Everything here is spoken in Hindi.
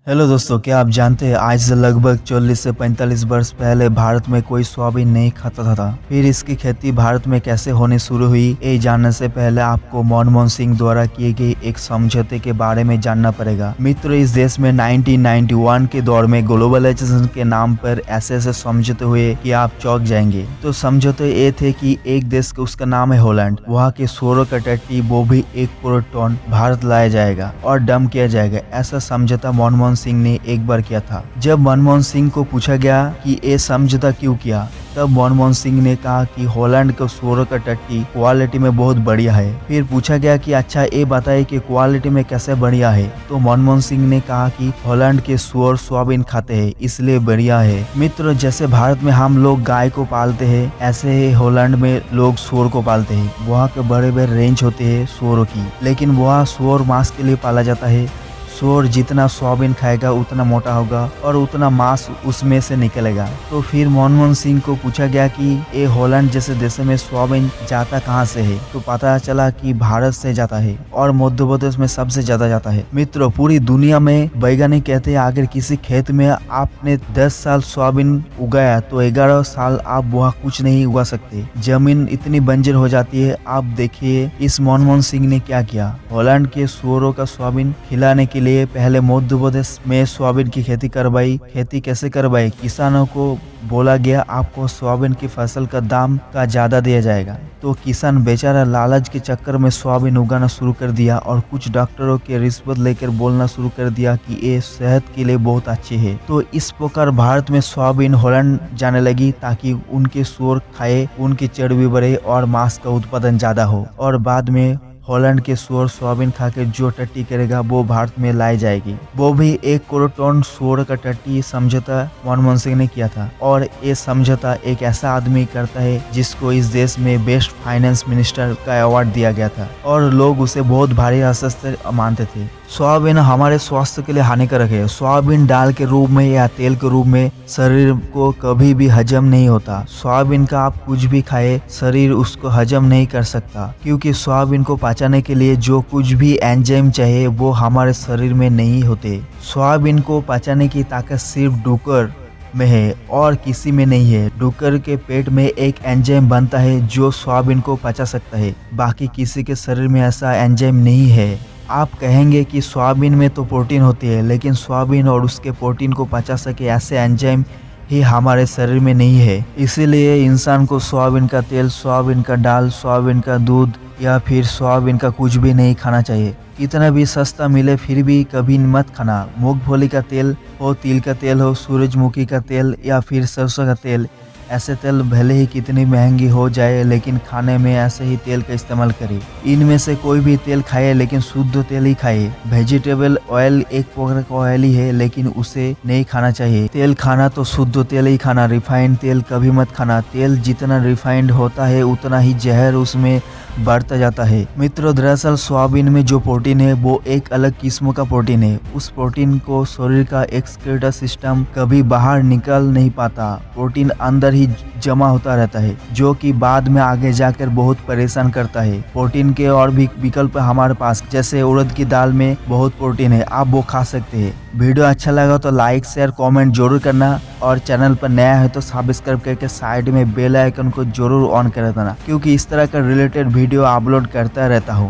हेलो दोस्तों, क्या आप जानते हैं आज से लगभग 40 से 45 वर्ष पहले भारत में कोई सोयाबीन नहीं खाता था। फिर इसकी खेती भारत में कैसे होनी शुरू हुई, ये जानने से पहले आपको मनमोहन सिंह द्वारा किए गए एक समझौते के बारे में जानना पड़ेगा। मित्रों, इस देश में 1991 के दौर में ग्लोबलाइजेशन के नाम पर ऐसे समझौते हुए कि आप चौंक जाएंगे। तो समझौते ये थे कि एक देश उसका नाम है हॉलैंड, वहाँ के सोरो का टट्टी वो भी 1 करोड़ टन भारत लाया जाएगा और डंप किया जाएगा। ऐसा समझौता मनमोहन सिंह ने एक बार किया था। जब मनमोहन सिंह को पूछा गया कि ये समझौता क्यों किया, तब मनमोहन सिंह ने कहा कि हॉलैंड का सूअर का टट्टी क्वालिटी में बहुत बढ़िया है। फिर पूछा गया कि अच्छा ये बताइए कि क्वालिटी में कैसे बढ़िया है, तो मनमोहन सिंह ने कहा कि हॉलैंड के सूअर सोयाबीन खाते हैं इसलिए बढ़िया है। मित्र, जैसे भारत में हम लोग गाय को पालते हैं, ऐसे ही हॉलैंड में लोग सूअर को पालते हैं। वहाँ के बड़े बड़े रेंज होते हैं सूअरों की, लेकिन वहाँ सूअर मांस के लिए पाला जाता है। सूअर जितना सोयाबीन खाएगा उतना मोटा होगा और उतना मांस उसमें से निकलेगा। तो फिर मनमोहन सिंह को पूछा गया कि ये हॉलैंड जैसे देश में सोयाबीन जाता कहाँ से है, तो पता चला कि भारत से जाता है और मध्य प्रदेश में सबसे ज्यादा जाता है। मित्रों, पूरी दुनिया में वैज्ञानिक कहते हैं अगर किसी खेत में आपने 10 साल सोयाबीन उगाया तो 11 साल आप वहाँ कुछ नहीं उगा सकते, जमीन इतनी बंजर हो जाती है। आप देखिए इस मनमोहन सिंह ने क्या किया। हॉलैंड के सूअरों का सोयाबीन खिलाने के लिए पहले मध्य प्रदेश में सोयाबीन की खेती करवाई। खेती कैसे करवाई? किसानों को बोला गया आपको सोयाबीन की फसल का दाम का ज्यादा दिया जाएगा। तो किसान बेचारा लालच के चक्कर में सोयाबीन उगाना शुरू कर दिया और कुछ डॉक्टरों के रिश्वत लेकर बोलना शुरू कर दिया कि ये सेहत के लिए बहुत अच्छी है। तो इस प्रकार भारत में सोयाबीन हॉलैंड जाने लगी ताकि उनके सूअर खाए, उनकी चर्बी बढ़े और मांस का उत्पादन ज्यादा हो। और बाद में हॉलैंड के सूअर सोयाबीन खा के जो टट्टी करेगा वो भारत में लाई जाएगी। वो भी 1 करोड़ टन सूअर का टट्टी समझौता मनमोहन सिंह ने किया था। और ये समझौता एक ऐसा आदमी करता है जिसको इस देश में बेस्ट फाइनेंस मिनिस्टर का अवार्ड दिया गया था और लोग उसे बहुत भारी हस्ते मानते थे। सोयाबीन हमारे स्वास्थ्य के लिए हानिकारक है। सोयाबीन दाल के रूप में या तेल के रूप में शरीर को कभी भी हजम नहीं होता। सोयाबीन का आप कुछ भी खाए, शरीर उसको हजम नहीं कर सकता, क्योंकि सोयाबीन को पचाने के लिए जो कुछ भी एंजाइम चाहिए वो हमारे शरीर में नहीं होते। सोयाबीन को पचाने की ताकत सिर्फ डुक्कर में है और किसी में नहीं है। डुक्कर के पेट में एक एंजाइम बनता है जो सोयाबीन को पचा सकता है, बाकी किसी के शरीर में ऐसा एंजाइम नहीं है। आप कहेंगे कि सोयाबीन में तो प्रोटीन होती है, लेकिन सोयाबीन और उसके प्रोटीन को पचा सके ऐसे एंजाइम ही हमारे शरीर में नहीं है। इसीलिए इंसान को सोयाबीन का तेल, सोयाबीन का दाल, सोयाबीन का दूध या फिर सोयाबीन का कुछ भी नहीं खाना चाहिए। कितना भी सस्ता मिले फिर भी कभी मत खाना। मूंगफली का तेल हो, तिल का तेल हो, सूरजमुखी का तेल या फिर सरसों का तेल, ऐसे तेल भले ही कितनी महंगी हो जाए लेकिन खाने में ऐसे ही तेल का इस्तेमाल करें। इनमें से कोई भी तेल खाए लेकिन शुद्ध तेल ही खाए। वेजिटेबल ऑयल एक प्रकार का ऑयल ही है लेकिन उसे नहीं खाना चाहिए। तेल खाना तो शुद्ध तेल ही खाना, रिफाइंड तेल कभी मत खाना। तेल जितना रिफाइंड होता है उतना ही जहर उसमें बढ़ता जाता है। मित्रों, दरअसल सोयाबीन में जो प्रोटीन है वो एक अलग किस्म का प्रोटीन है। उस प्रोटीन को शरीर का एक्सक्रीटर सिस्टम कभी बाहर निकल नहीं पाता। प्रोटीन अंदर ही जमा होता रहता है जो कि बाद में आगे जाकर बहुत परेशान करता है। प्रोटीन के और भी विकल्प हमारे पास, जैसे उड़द की दाल में बहुत प्रोटीन है, आप वो खा सकते हैं। वीडियो अच्छा लगा तो लाइक शेयर कमेंट जरूर करना और चैनल पर नया है तो सब्सक्राइब करके साइड में बेल आइकन को जरूर ऑन कर देना, क्योंकि इस तरह का रिलेटेड वीडियो अपलोड करता रहता हूँ।